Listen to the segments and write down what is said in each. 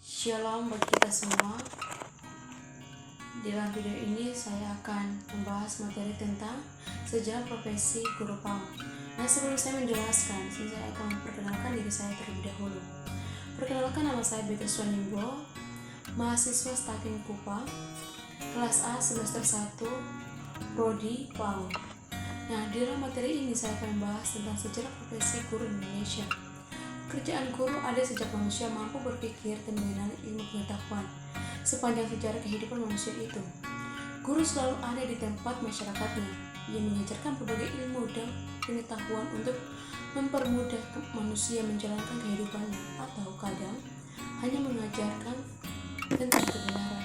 Shalom bagi kita semua. Dalam video ini saya akan membahas materi tentang sejarah profesi guru PAUD. Nah, sebelum saya menjelaskan, saya akan memperkenalkan diri saya terlebih dahulu. Perkenalkan, nama saya Beatrice Wanimbo, mahasiswa Staking Kupang, kelas A semester 1, Prodi PAUD. Nah, di dalam materi ini saya akan membahas tentang sejarah profesi guru Indonesia. Kerjaan guru ada sejak manusia mampu berpikir dan mengenali ilmu pengetahuan. Sepanjang sejarah kehidupan manusia itu, guru selalu ada di tempat masyarakatnya. Ia mengajarkan berbagai ilmu dan pengetahuan untuk mempermudah manusia menjalankan kehidupannya, atau kadang hanya mengajarkan tentang kebenaran.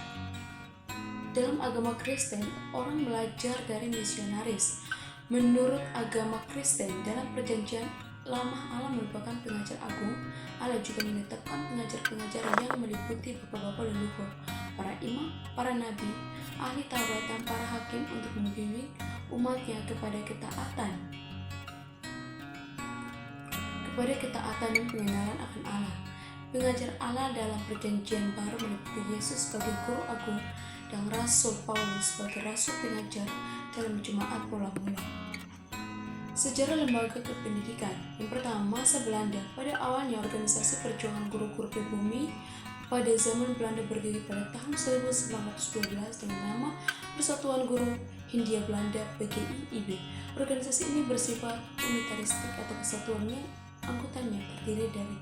Dalam agama Kristen, orang belajar dari misionaris. Menurut agama Kristen, dalam perjanjian Lama, Allah merupakan pengajar agung. Allah juga menetapkan pengajar-pengajar yang meliputi bapak-bapak leluhur, para imam, para nabi, ahli Taurat, dan para hakim untuk membimbing umatnya kepada ketaatan dan pengenalan akan Allah. Pengajar Allah dalam perjanjian baru meliputi Yesus sebagai guru agung dan Rasul Paulus sebagai rasul pengajar dalam jemaat mula-mula. Sejarah lembaga kependidikan. Yang pertama, masa Belanda. Pada awalnya, organisasi perjuangan guru-guru pribumi pada zaman Belanda berdiri pada tahun 1912 dengan nama Persatuan Guru Hindia Belanda (PGI-IB). Organisasi ini bersifat unitaristik atau kesatuannya anggotanya terdiri dari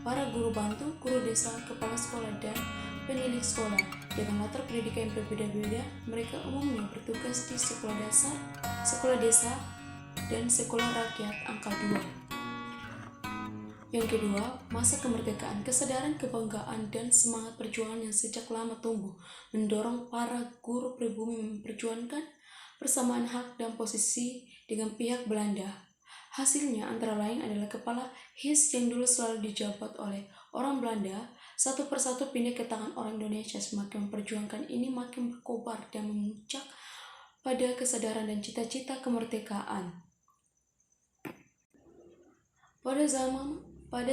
para guru bantu, guru desa, kepala sekolah, dan penilik sekolah. Dengan latar pendidikan yang berbeda-beda, mereka umumnya bertugas di sekolah dasar, sekolah desa, dan sekolah rakyat angka 2. Yang kedua, masa kemerdekaan. Kesadaran, kebanggaan, dan semangat perjuangan yang sejak lama tumbuh mendorong para guru pribumi memperjuangkan persamaan hak dan posisi dengan pihak Belanda. Hasilnya antara lain adalah kepala HIS yang dulu selalu dijabat oleh orang Belanda satu persatu pindah ke tangan orang Indonesia. Semakin memperjuangkan ini makin berkobar dan memuncak pada kesadaran dan cita-cita kemerdekaan. Pada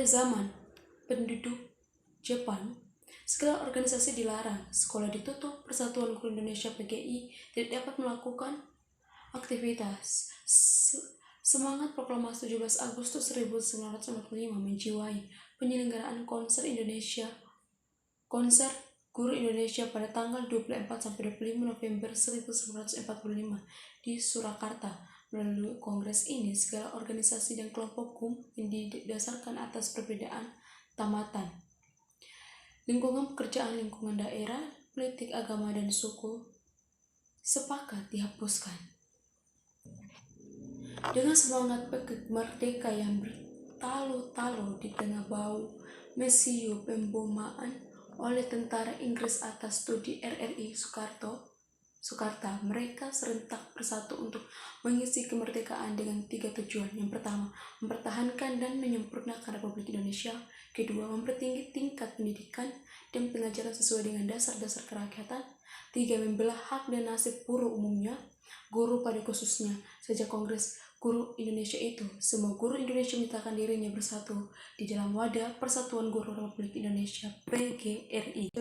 zaman penduduk Jepang, segala organisasi dilarang, sekolah ditutup, Persatuan Guru Indonesia (PGI) tidak dapat melakukan aktivitas. Semangat proklamasi 17 Agustus 1945 menjiwai penyelenggaraan konser Guru Indonesia pada tanggal 24-25 November 1945 di Surakarta. Melalui kongres ini, segala organisasi dan kelompok GUM yang didasarkan atas perbedaan tamatan, lingkungan pekerjaan, lingkungan daerah, politik, agama, dan suku sepakat dihapuskan. Dengan semangat merdeka yang bertalu-talu di tengah bau mesiu pembomaan oleh tentara Inggris atas studi RRI Soekarta, mereka serentak bersatu untuk mengisi kemerdekaan dengan 3 tujuan. Yang pertama, mempertahankan dan menyempurnakan Republik Indonesia. Kedua, mempertinggi tingkat pendidikan dan pengajaran sesuai dengan dasar-dasar kerakyatan. 3, membela hak dan nasib buruh umumnya, guru pada khususnya. Sejak Kongres Guru Indonesia itu, semua guru Indonesia menyatakan dirinya bersatu di dalam wadah Persatuan Guru Republik Indonesia (PGRI).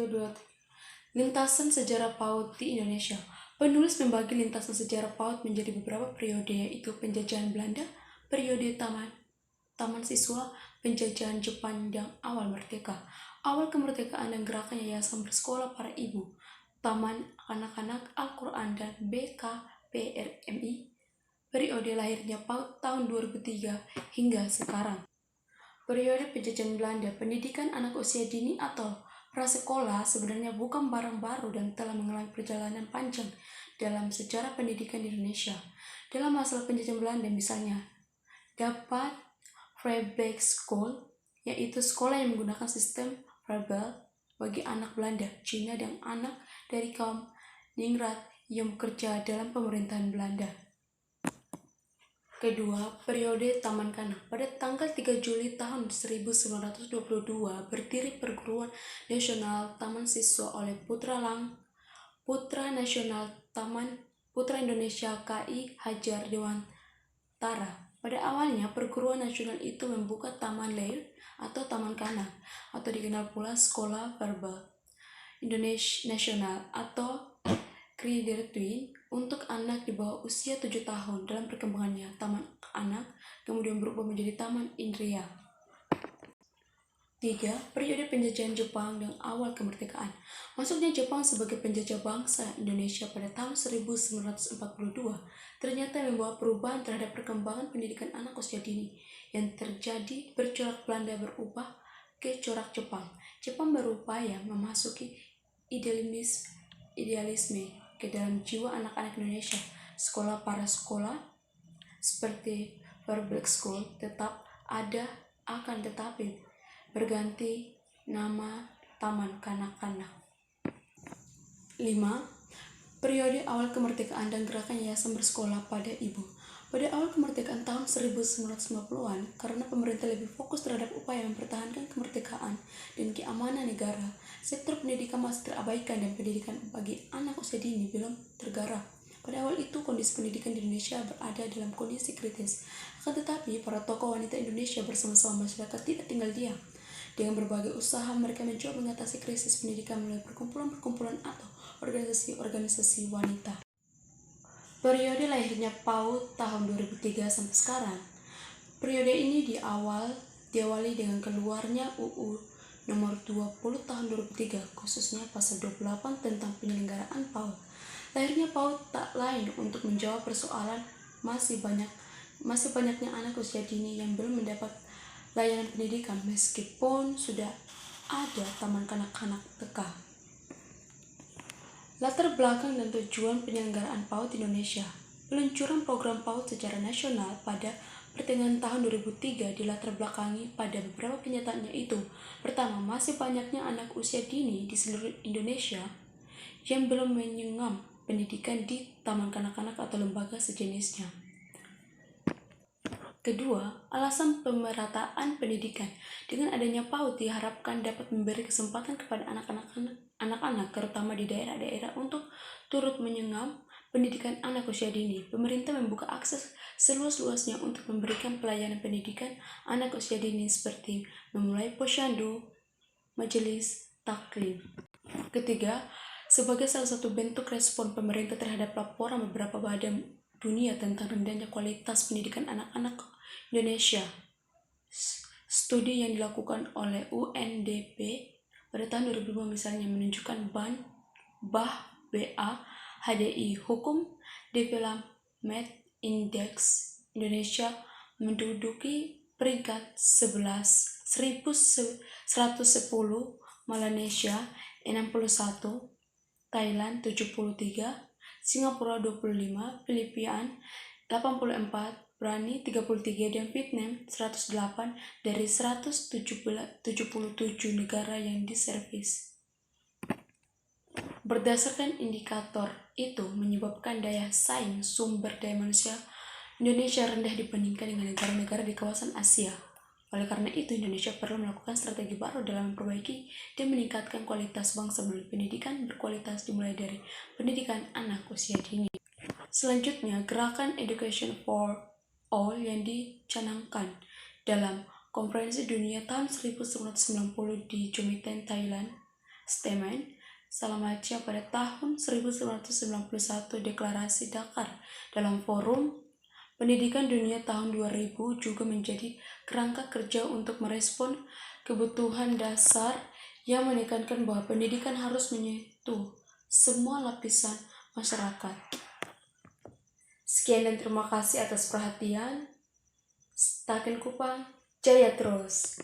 Lintasan sejarah PAUD di Indonesia. Penulis membagi lintasan sejarah PAUD menjadi beberapa periode, yaitu penjajahan Belanda, periode taman siswa, penjajahan Jepang, dan awal merdeka, awal kemerdekaan dan gerakan yayasan bersekolah para ibu, taman anak-anak Al-Quran, dan BKPRMI, periode lahirnya PAUD tahun 2003 hingga sekarang. Periode penjajahan Belanda. Pendidikan anak usia dini atau prasekolah sebenarnya bukan barang baru dan telah mengalami perjalanan panjang dalam sejarah pendidikan di Indonesia. Dalam masalah penjajahan Belanda misalnya, dapat Vryburg School, yaitu sekolah yang menggunakan sistem Froebel bagi anak Belanda, Cina, dan anak dari kaum ningrat yang bekerja dalam pemerintahan Belanda. Kedua, periode Taman Kanak. Pada tanggal 3 Juli tahun 1922 berdiri Perguruan Nasional Taman Siswa oleh Putra Nasional Taman Putra Indonesia KI Hajar Dewantara. Pada awalnya, Perguruan Nasional itu membuka taman lair atau Taman Kanak, atau dikenal pula Sekolah Verbal Indonesia Nasional atau Kindergarten untuk anak di bawah usia 7 tahun. Dalam perkembangannya, Taman Anak kemudian berubah menjadi Taman Indria. 3. Periode penjajahan Jepang dan awal kemerdekaan. Masuknya Jepang sebagai penjajah bangsa Indonesia pada tahun 1942 ternyata membawa perubahan terhadap perkembangan pendidikan anak usia dini yang terjadi bercorak Belanda berubah ke corak Jepang. Jepang berupaya memasuki idealisme ke dalam jiwa anak-anak Indonesia. Sekolah para sekolah seperti public school tetap ada akan tetapi berganti nama Taman Kanak-Kanak. 5. Periode awal kemerdekaan dan gerakan Yayasan Bersekolah pada Ibu. Pada awal kemerdekaan tahun 1990-an, karena pemerintah lebih fokus terhadap upaya mempertahankan kemerdekaan dan keamanan negara, sektor pendidikan masih terabaikan dan pendidikan bagi anak usia dini belum tergarap. Pada awal itu, kondisi pendidikan di Indonesia berada dalam kondisi kritis. Akan tetapi, para tokoh wanita Indonesia bersama-sama masyarakat tidak tinggal diam. Dengan berbagai usaha, mereka mencoba mengatasi krisis pendidikan melalui perkumpulan-perkumpulan atau organisasi-organisasi wanita. Periode lahirnya PAUD tahun 2003 sampai sekarang. Periode ini diawali dengan keluarnya UU nomor 20 tahun 2003, khususnya pasal 28 tentang penyelenggaraan PAUD. Lahirnya PAUD tak lain untuk menjawab persoalan masih banyaknya anak usia dini yang belum mendapat layanan pendidikan meskipun sudah ada Taman Kanak-Kanak TK. Latar belakang dan tujuan penyelenggaraan PAUD di Indonesia. Peluncuran program PAUD secara nasional pada pertengahan tahun 2003 dilatar belakangi pada beberapa kenyataannya itu. Pertama, masih banyaknya anak usia dini di seluruh Indonesia yang belum mengenyam pendidikan di Taman Kanak-Kanak atau lembaga sejenisnya. Kedua, alasan pemerataan pendidikan. Dengan adanya PAUD diharapkan dapat memberi kesempatan kepada anak-anak terutama di daerah-daerah untuk turut mengenyam pendidikan anak usia dini. Pemerintah membuka akses seluas-luasnya untuk memberikan pelayanan pendidikan anak usia dini seperti memulai posyandu, majelis taklim. Ketiga, sebagai salah satu bentuk respon pemerintah terhadap laporan beberapa badan dunia tentang rendahnya kualitas pendidikan anak-anak Indonesia. Studi yang dilakukan oleh UNDP pada tahun 2005 misalnya menunjukkan BA HDI Hukum Development Index Indonesia menduduki peringkat 1110, Malaysia 61, Thailand 73, Singapura 25, Filipina 84, Brunei 33, dan Vietnam 108 dari 177 negara yang diservis. Berdasarkan indikator itu menyebabkan daya saing sumber daya manusia Indonesia rendah dibandingkan dengan negara-negara di kawasan Asia. Oleh karena itu, Indonesia perlu melakukan strategi baru dalam memperbaiki dan meningkatkan kualitas bangsa melalui pendidikan berkualitas dimulai dari pendidikan anak usia dini. Selanjutnya, gerakan Education for All yang dicanangkan dalam Konferensi Dunia tahun 1990 di Jumitan, Thailand, STEMEN, Salamacia pada tahun 1991, Deklarasi Dakar dalam Forum Pendidikan Dunia tahun 2000 juga menjadi kerangka kerja untuk merespon kebutuhan dasar yang menekankan bahwa pendidikan harus menyentuh semua lapisan masyarakat. Sekian dan terima kasih atas perhatian. Staken Kupang, jaya terus!